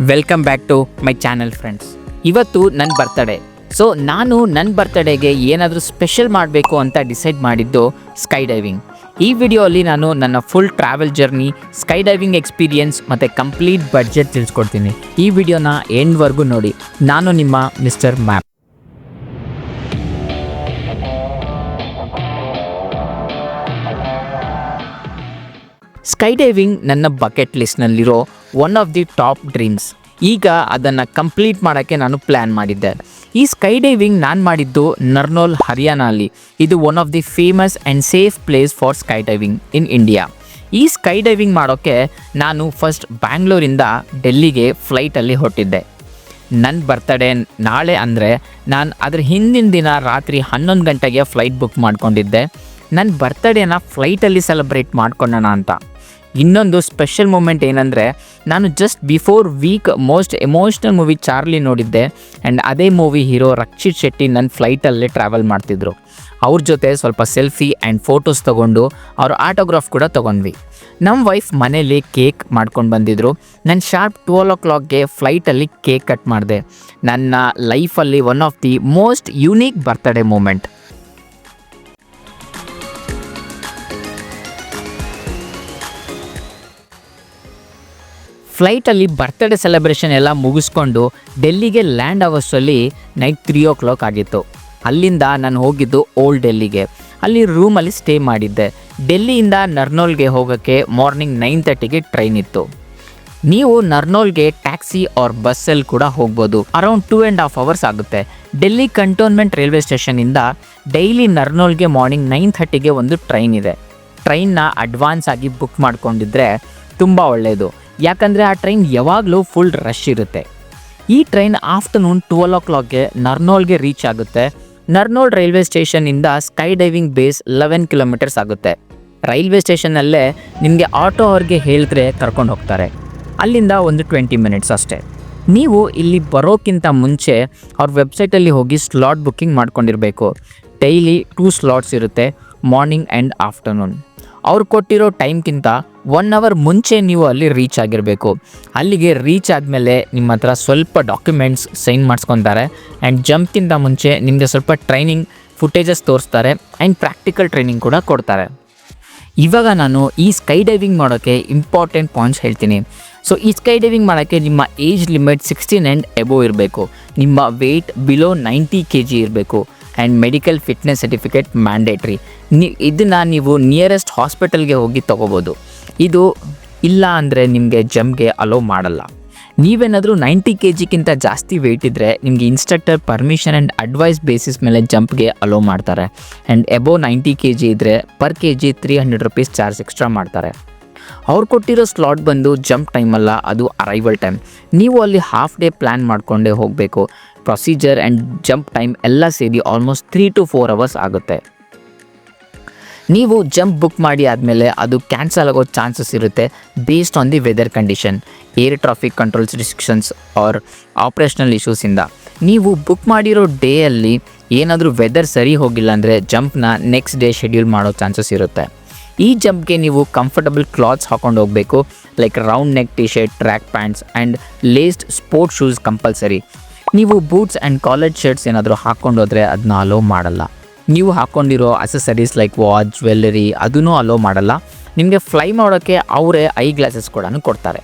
Welcome back to my channel friends. ಇವತ್ತು ನನ್ನ birthday. So ನಾನು ನನ್ನ ಬರ್ತಡೇಗೆ ಏನಾದರೂ ಸ್ಪೆಷಲ್ ಮಾಡಬೇಕು ಅಂತ ಡಿಸೈಡ್ ಮಾಡಿದ್ದು ಸ್ಕೈ ಡೈವಿಂಗ್. ಈ ವಿಡಿಯೋಲ್ಲಿ ನಾನು ನನ್ನ full travel journey, sky diving experience ಮತ್ತು ಕಂಪ್ಲೀಟ್ ಬಡ್ಜೆಟ್ ತಿಳಿಸ್ಕೊಡ್ತೀನಿ. ಈ ವಿಡಿಯೋನ ಎಂಡ್ವರೆಗೂ ನೋಡಿ. ನಾನು ನಿಮ್ಮ ಮಿಸ್ಟರ್ ಮ್ಯಾಪ್. ಸ್ಕೈ ಡೈವಿಂಗ್ ನನ್ನ ಬಕೆಟ್ ಲಿಸ್ಟ್ನಲ್ಲಿರೋ one of the top dreams. ಈಗ ಅದನ್ನು ಕಂಪ್ಲೀಟ್ ಮಾಡೋಕ್ಕೆ ನಾನು ಪ್ಲ್ಯಾನ್ ಮಾಡಿದ್ದೆ. ಈ ಸ್ಕೈ ಡೈವಿಂಗ್ ನಾನು ಮಾಡಿದ್ದು ನರ್ನೋಲ್, ಹರಿಯಾಣಲ್ಲಿ. ಇದು one of the famous and safe place for sky diving in India. ಈ ಸ್ಕೈ ಡೈವಿಂಗ್ ಮಾಡೋಕ್ಕೆ ನಾನು ಫಸ್ಟ್ ಬ್ಯಾಂಗ್ಳೂರಿಂದ ಡೆಲ್ಲಿಗೆ ಫ್ಲೈಟಲ್ಲಿ ಹೊರಟಿದ್ದೆ. ನನ್ನ ಬರ್ತಡೇ ನಾಳೆ ಅಂದರೆ ನಾನು ಅದ್ರ ಹಿಂದಿನ ದಿನ ರಾತ್ರಿ 11 ಗಂಟೆಗೆ ಫ್ಲೈಟ್ ಬುಕ್ ಮಾಡ್ಕೊಂಡಿದ್ದೆ. ನನ್ನ ಬರ್ತಡೇನ ಫ್ಲೈಟಲ್ಲಿ ಸೆಲೆಬ್ರೇಟ್ ಮಾಡ್ಕೊಳ್ಳೋಣ ಅಂತ. ಇನ್ನೊಂದು ಸ್ಪೆಷಲ್ ಮೂಮೆಂಟ್ ಏನಂದರೆ, ನಾನು just before week most emotional movie Charlie ನೋಡಿದ್ದೆ. ಆ್ಯಂಡ್ ಅದೇ ಮೂವಿ ಹೀರೋ ರಕ್ಷಿತ್ ಶೆಟ್ಟಿ ನನ್ನ ಫ್ಲೈಟಲ್ಲೇ ಟ್ರಾವೆಲ್ ಮಾಡ್ತಿದ್ರು. ಅವ್ರ ಜೊತೆ ಸ್ವಲ್ಪ ಸೆಲ್ಫಿ ಆ್ಯಂಡ್ ಫೋಟೋಸ್ ತೊಗೊಂಡು ಅವ್ರ ಆಟೋಗ್ರಾಫ್ ಕೂಡ ತೊಗೊಂಡ್ವಿ. ನಮ್ಮ ವೈಫ್ ಮನೇಲಿ ಕೇಕ್ ಮಾಡ್ಕೊಂಡು ಬಂದಿದ್ದರು. ನಾನು ಶಾರ್ಪ್ 12 o'clockಗೆ ಫ್ಲೈಟಲ್ಲಿ ಕೇಕ್ ಕಟ್ ಮಾಡಿದೆ. ನನ್ನ ಲೈಫಲ್ಲಿ one of the most unique birthday moment. ಫ್ಲೈಟಲ್ಲಿ ಬರ್ತಡೇ ಸೆಲೆಬ್ರೇಷನ್ ಎಲ್ಲ ಮುಗಿಸ್ಕೊಂಡು ಡೆಲ್ಲಿಗೆ ಲ್ಯಾಂಡ್ ಆಗೋಷ್ಟರಲ್ಲಿ ನೈಟ್ 3 o'clock ಆಗಿತ್ತು. ಅಲ್ಲಿಂದ ನಾನು ಹೋಗಿದ್ದು ಓಲ್ಡ್ ಡೆಲ್ಲಿಗೆ. ಅಲ್ಲಿ ರೂಮಲ್ಲಿ ಸ್ಟೇ ಮಾಡಿದ್ದೆ. ಡೆಲ್ಲಿಯಿಂದ ನರ್ನೋಲ್ಗೆ ಹೋಗೋಕ್ಕೆ ಮಾರ್ನಿಂಗ್ 9:30ಗೆ ಟ್ರೈನ್ ಇತ್ತು. ನೀವು ನರ್ನೋಲ್ಗೆ ಟ್ಯಾಕ್ಸಿ ಆರ್ ಬಸ್ಸಲ್ಲಿ ಕೂಡ ಹೋಗ್ಬೋದು. ಅರೌಂಡ್ 2.5 hours ಆಗುತ್ತೆ. ಡೆಲ್ಲಿ ಕಂಟೋನ್ಮೆಂಟ್ ರೈಲ್ವೆ ಸ್ಟೇಷನಿಂದ ಡೈಲಿ ನರ್ನೋಲ್ಗೆ ಮಾರ್ನಿಂಗ್ 9:30ಗೆ ಒಂದು ಟ್ರೈನ್ ಇದೆ. ಟ್ರೈನ್ನ ಅಡ್ವಾನ್ಸ್ ಆಗಿ ಬುಕ್ ಮಾಡ್ಕೊಂಡಿದ್ರೆ ತುಂಬ ಒಳ್ಳೆಯದು, ಯಾಕಂದರೆ ಆ ಟ್ರೈನ್ ಯಾವಾಗಲೂ ಫುಲ್ ರಶ್ ಇರುತ್ತೆ. ಈ ಟ್ರೈನ್ ಆಫ್ಟರ್ನೂನ್ 12 o'clockಗೆ ನರ್ನೋಲ್ಗೆ ರೀಚ್ ಆಗುತ್ತೆ. ನರ್ನೋಲ್ ರೈಲ್ವೆ ಸ್ಟೇಷನ್ನಿಂದ ಸ್ಕೈ ಡೈವಿಂಗ್ ಬೇಸ್ 11 kilometers ಆಗುತ್ತೆ. ರೈಲ್ವೆ ಸ್ಟೇಷನ್ನಲ್ಲೇ ನಿಮಗೆ ಆಟೋ ಅವ್ರಿಗೆ ಹೇಳಿದ್ರೆ ಕರ್ಕೊಂಡು ಹೋಗ್ತಾರೆ. ಅಲ್ಲಿಂದ ಒಂದು 20 minutes ಅಷ್ಟೇ. ನೀವು ಇಲ್ಲಿ ಬರೋಕ್ಕಿಂತ ಮುಂಚೆ ಅವ್ರ ವೆಬ್ಸೈಟಲ್ಲಿ ಹೋಗಿ ಸ್ಲಾಟ್ ಬುಕ್ಕಿಂಗ್ ಮಾಡ್ಕೊಂಡಿರಬೇಕು. ಡೈಲಿ 2 slots ಇರುತ್ತೆ, ಮಾರ್ನಿಂಗ್ ಆ್ಯಂಡ್ ಆಫ್ಟರ್ನೂನ್. ಅವ್ರು ಕೊಟ್ಟಿರೋ ಟೈಮ್ಗಿಂತ 1 hour ಮುಂಚೆ ನೀವು ಅಲ್ಲಿ ರೀಚ್ ಆಗಿರಬೇಕು. ಅಲ್ಲಿಗೆ ರೀಚ್ ಆದಮೇಲೆ ನಿಮ್ಮ ಹತ್ರ ಸ್ವಲ್ಪ ಡಾಕ್ಯುಮೆಂಟ್ಸ್ ಸೈನ್ ಮಾಡಿಸ್ಕೊತಾರೆ. ಆ್ಯಂಡ್ ಜಂಪ್ಗಿಂತ ಮುಂಚೆ ನಿಮಗೆ ಸ್ವಲ್ಪ ಟ್ರೈನಿಂಗ್ ಫುಟೇಜಸ್ ತೋರಿಸ್ತಾರೆ ಆ್ಯಂಡ್ ಪ್ರಾಕ್ಟಿಕಲ್ ಟ್ರೈನಿಂಗ್ ಕೂಡ ಕೊಡ್ತಾರೆ. ಇವಾಗ ನಾನು ಈ ಸ್ಕೈ ಡೈವಿಂಗ್ ಮಾಡೋಕ್ಕೆ ಇಂಪಾರ್ಟೆಂಟ್ ಪಾಯಿಂಟ್ಸ್ ಹೇಳ್ತೀನಿ. ಸೊ ಈ ಸ್ಕೈ ಡೈವಿಂಗ್ ಮಾಡೋಕ್ಕೆ ನಿಮ್ಮ ಏಜ್ ಲಿಮಿಟ್ 16 and above ಇರಬೇಕು. ನಿಮ್ಮ ವೆಯ್ಟ್ ಬಿಲೋ 90 kg ಇರಬೇಕು. And medical fitness certificate mandatory. ಇದನ್ನು ನೀವು ನಿಯರೆಸ್ಟ್ ಹಾಸ್ಪಿಟಲ್ಗೆ ಹೋಗಿ ತೊಗೋಬೋದು. ಇದು ಇಲ್ಲ ಅಂದರೆ ನಿಮಗೆ ಜಂಪ್ಗೆ ಅಲೋ ಮಾಡಲ್ಲ. ನೀವೇನಾದರೂ 90 kgಕ್ಕಿಂತ ಜಾಸ್ತಿ ವೆಯ್ಟ್ ಇದ್ದರೆ ನಿಮಗೆ instructor permission and advise basis ಮೇಲೆ ಜಂಪ್ಗೆ ಅಲೋ ಮಾಡ್ತಾರೆ. ಆ್ಯಂಡ್ ಎಬೋವ್ 90 kg ಇದ್ದರೆ per kg 300 rupees charge extra ಮಾಡ್ತಾರೆ. ಅವ್ರು ಕೊಟ್ಟಿರೋ ಸ್ಲಾಟ್ ಬಂದು ಜಂಪ್ ಟೈಮಲ್ಲ, ಅದು ಅರೈವಲ್ ಟೈಮ್. ನೀವು ಅಲ್ಲಿ ಹಾಫ್ ಡೇ ಪ್ಲ್ಯಾನ್ ಮಾಡಿಕೊಂಡೇ ಹೋಗಬೇಕು. ಪ್ರೊಸೀಜರ್ ಆ್ಯಂಡ್ ಜಂಪ್ ಟೈಮ್ ಎಲ್ಲ ಸೇರಿ ಆಲ್ಮೋಸ್ಟ್ 3 to 4 hours ಆಗುತ್ತೆ. ನೀವು ಜಂಪ್ ಬುಕ್ ಮಾಡಿ ಆದಮೇಲೆ ಅದು ಕ್ಯಾನ್ಸಲ್ ಆಗೋ ಚಾನ್ಸಸ್ ಇರುತ್ತೆ based on the weather condition, air traffic controls restrictions or operational ಇಶ್ಯೂಸಿಂದ. ನೀವು ಬುಕ್ ಮಾಡಿರೋ ಡೇಯಲ್ಲಿ ಏನಾದರೂ ವೆದರ್ ಸರಿ ಹೋಗಿಲ್ಲ ಅಂದರೆ ಜಂಪ್ನ ನೆಕ್ಸ್ಟ್ ಡೇ ಶೆಡ್ಯೂಲ್ ಮಾಡೋ ಚಾನ್ಸಸ್ ಇರುತ್ತೆ. ಈ ಜಂಪ್ಗೆ ನೀವು ಕಂಫರ್ಟಬಲ್ ಕ್ಲಾತ್ಸ್ ಹಾಕೊಂಡು ಹೋಗಬೇಕು, like round neck T shirt, track pants and laced sport shoes compulsory. ನೀವು ಬೂಟ್ಸ್ ಆ್ಯಂಡ್ ಕಾಲೇಜ್ ಶರ್ಟ್ಸ್ ಏನಾದರೂ ಹಾಕ್ಕೊಂಡು ಹೋದರೆ ಅದನ್ನ ಅಲೋ ಮಾಡಲ್ಲ. ನೀವು ಹಾಕ್ಕೊಂಡಿರೋ ಅಸೆಸರೀಸ್ ಲೈಕ್ ವಾಚ್, ಜ್ಯುವೆಲ್ಲರಿ ಅದನ್ನೂ ಅಲೋ ಮಾಡಲ್ಲ. ನಿಮಗೆ ಫ್ಲೈ ಮಾಡೋಕ್ಕೆ ಅವರೇ ಐ ಗ್ಲಾಸಸ್ ಕೂಡ ಕೊಡ್ತಾರೆ.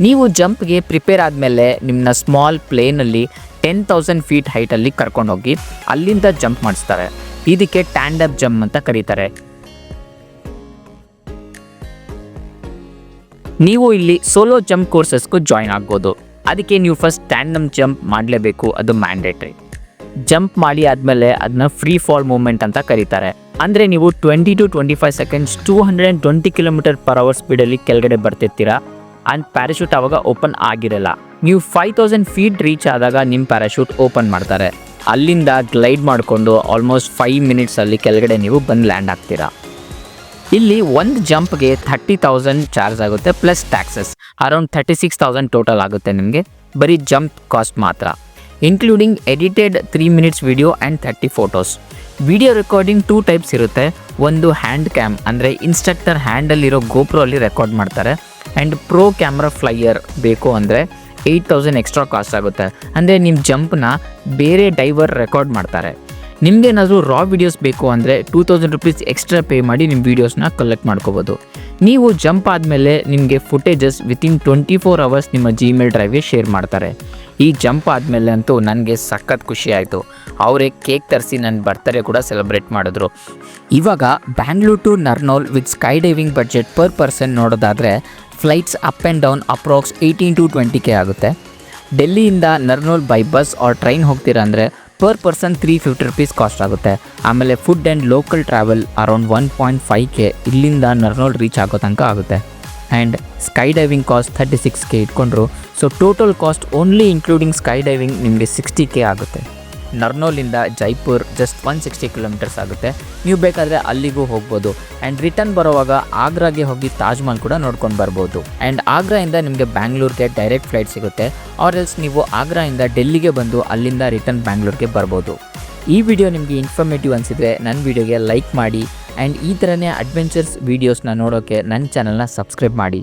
ನೀವು ಜಂಪ್ಗೆ ಪ್ರಿಪೇರ್ ಆದಮೇಲೆ ನಿಮ್ಮನ್ನ ಸ್ಮಾಲ್ ಪ್ಲೇನಲ್ಲಿ 10,000 feet ಹೈಟಲ್ಲಿ ಕರ್ಕೊಂಡೋಗಿ ಅಲ್ಲಿಂದ ಜಂಪ್ ಮಾಡಿಸ್ತಾರೆ. ಇದಕ್ಕೆ ಟ್ಯಾಂಡಮ್ ಜಂಪ್ ಅಂತ ಕರೀತಾರೆ. ನೀವು ಇಲ್ಲಿ ಸೋಲೋ ಜಂಪ್ ಕೋರ್ಸಸ್ಗೂ ಜಾಯ್ನ್ ಆಗ್ಬೋದು. ಅದಕ್ಕೆ ನೀವು ಫಸ್ಟ್ ಟ್ಯಾಂಡಮ್ ಜಂಪ್ ಮಾಡಲೇಬೇಕು, ಅದು ಮ್ಯಾಂಡೇಟ್ರಿ. ಜಂಪ್ ಮಾಡಿ ಆದಮೇಲೆ ಅದನ್ನ ಫ್ರೀ ಫಾಲ್ ಮೂಮೆಂಟ್ ಅಂತ ಕರೀತಾರೆ. ಅಂದರೆ ನೀವು 20 to 25 seconds 220 km/h ಸ್ಪೀಡಲ್ಲಿ ಕೆಳಗಡೆ ಬರ್ತಿರ್ತೀರಾ. ಆ್ಯಂಡ್ ಪ್ಯಾರಾಶೂಟ್ ಆವಾಗ ಓಪನ್ ಆಗಿರಲ್ಲ. ನೀವು 5,000 feet ರೀಚ್ ಆದಾಗ ನಿಮ್ಮ ಪ್ಯಾರಾಶೂಟ್ ಓಪನ್ ಮಾಡ್ತಾರೆ. ಅಲ್ಲಿಂದ ಗ್ಲೈಡ್ ಮಾಡಿಕೊಂಡು ಆಲ್ಮೋಸ್ಟ್ 5 minutesಲ್ಲಿ ಕೆಳಗಡೆ ನೀವು ಬಂದು ಲ್ಯಾಂಡ್ ಆಗ್ತೀರಾ. ಇಲ್ಲಿ ಒಂದು ಜಂಪ್ಗೆ 30,000 ಚಾರ್ಜ್ ಆಗುತ್ತೆ ಪ್ಲಸ್ ಟ್ಯಾಕ್ಸಸ್. ಅರೌಂಡ್ 36,000 ಟೋಟಲ್ ಆಗುತ್ತೆ ನಿಮಗೆ ಬರೀ ಜಂಪ್ ಕಾಸ್ಟ್ ಮಾತ್ರ, including edited 3 minutes video and 30 photos. Video recording 2 types ಇರುತ್ತೆ. ಒಂದು ಹ್ಯಾಂಡ್ ಕ್ಯಾಮ್, ಅಂದರೆ ಇನ್ಸ್ಟ್ರಕ್ಟರ್ ಹ್ಯಾಂಡಲ್ಲಿರೋ ಗೋಪ್ರೋ ಅಲ್ಲಿ ರೆಕಾರ್ಡ್ ಮಾಡ್ತಾರೆ. ಆ್ಯಂಡ್ ಪ್ರೋ ಕ್ಯಾಮ್ರಾ ಫ್ಲೈಯರ್ ಬೇಕು ಅಂದರೆ 8,000 ಎಕ್ಸ್ಟ್ರಾ ಕಾಸ್ಟ್ ಆಗುತ್ತೆ. ಅಂದರೆ ನಿಮ್ಮ ಜಂಪ್ನ ಬೇರೆ ಡೈವರ್ ರೆಕಾರ್ಡ್ ಮಾಡ್ತಾರೆ. ನಿಮಗೇನಾದರೂ ರಾ ವೀಡಿಯೋಸ್ ಬೇಕು ಅಂದರೆ 2,000 ರುಪೀಸ್ ಎಕ್ಸ್ಟ್ರಾ ಪೇ ಮಾಡಿ ನಿಮ್ಮ ವೀಡಿಯೋಸ್ನ ಕಲೆಕ್ಟ್ ಮಾಡ್ಕೋಬೋದು. ನೀವು ಜಂಪ್ ಆದಮೇಲೆ ನಿಮಗೆ ಫುಟೇಜಸ್ ವಿತಿನ್ 24 ಅವರ್ಸ್ ನಿಮ್ಮ ಜಿಮೇಲ್ ಡ್ರೈವ್ಗೆ ಶೇರ್ ಮಾಡ್ತಾರೆ. ಈ ಜಂಪ್ ಆದಮೇಲೆ ಅಂತೂ ನನಗೆ ಸಖತ್ ಖುಷಿ ಆಯಿತು. ಅವರೇ ಕೇಕ್ ತರಿಸಿ ನನ್ನ ಬರ್ತ್ಡೇ ಕೂಡ ಸೆಲೆಬ್ರೇಟ್ ಮಾಡಿದ್ರು. ಇವಾಗ Bangalore to Narnaul with sky diving budget per person ನೋಡೋದಾದರೆ flights up and down approx 18 to 20K ಆಗುತ್ತೆ. ಡೆಲ್ಲಿಯಿಂದ Narnaul by bus or train ಹೋಗ್ತೀರಾ ಅಂದರೆ ಪರ್ ಪರ್ಸನ್ 350 ರುಪೀಸ್ ಕಾಸ್ಟ್ ಆಗುತ್ತೆ. ಆಮೇಲೆ food and local travel around 1.5K ಇಲ್ಲಿಂದ ನರ್ನೋಲ್ ರೀಚ್ ಆಗೋ ತನಕ ಆಗುತ್ತೆ. And sky diving cost 36K ಇಟ್ಕೊಂಡ್ರು. So total cost only including sky diving ನಿಮಗೆ 60K ಆಗುತ್ತೆ. ನರ್ನೋಲಿಂದ ಜೈಪುರ್ ಜಸ್ಟ್ 160 ಕಿಲೋಮೀಟರ್ಸ್ ಆಗುತ್ತೆ. ನೀವು ಬೇಕಾದರೆ ಅಲ್ಲಿಗೂ ಹೋಗ್ಬೋದು. ಆ್ಯಂಡ್ ರಿಟರ್ನ್ ಬರೋವಾಗ ಆಗ್ರಾಗೆ ಹೋಗಿ ತಾಜ್ ಮಹಲ್ ಕೂಡ ನೋಡ್ಕೊಂಡು ಬರ್ಬೋದು. ಆ್ಯಂಡ್ ಆಗ್ರಾಯಿಂದ ನಿಮಗೆ ಬ್ಯಾಂಗ್ಳೂರ್ಗೆ ಡೈರೆಕ್ಟ್ ಫ್ಲೈಟ್ ಸಿಗುತ್ತೆ. ಆರ್ ಎಲ್ಸ್ ನೀವು ಆಗ್ರಾಯಿಂದ ಡೆಲ್ಲಿಗೆ ಬಂದು ಅಲ್ಲಿಂದ ರಿಟರ್ನ್ ಬ್ಯಾಂಗ್ಳೂರ್ಗೆ ಬರ್ಬೋದು. ಈ ವಿಡಿಯೋ ನಿಮಗೆ ಇನ್ಫಾರ್ಮೇಟಿವ್ ಅನಿಸಿದರೆ ನನ್ನ ವಿಡಿಯೋಗೆ ಲೈಕ್ ಮಾಡಿ. ಆ್ಯಂಡ್ ಈ ಥರನೇ ಅಡ್ವೆಂಚರ್ಸ್ ವೀಡಿಯೋಸ್ನ ನೋಡೋಕ್ಕೆ ನನ್ನ ಚಾನಲ್ನ ಸಬ್ಸ್ಕ್ರೈಬ್ ಮಾಡಿ.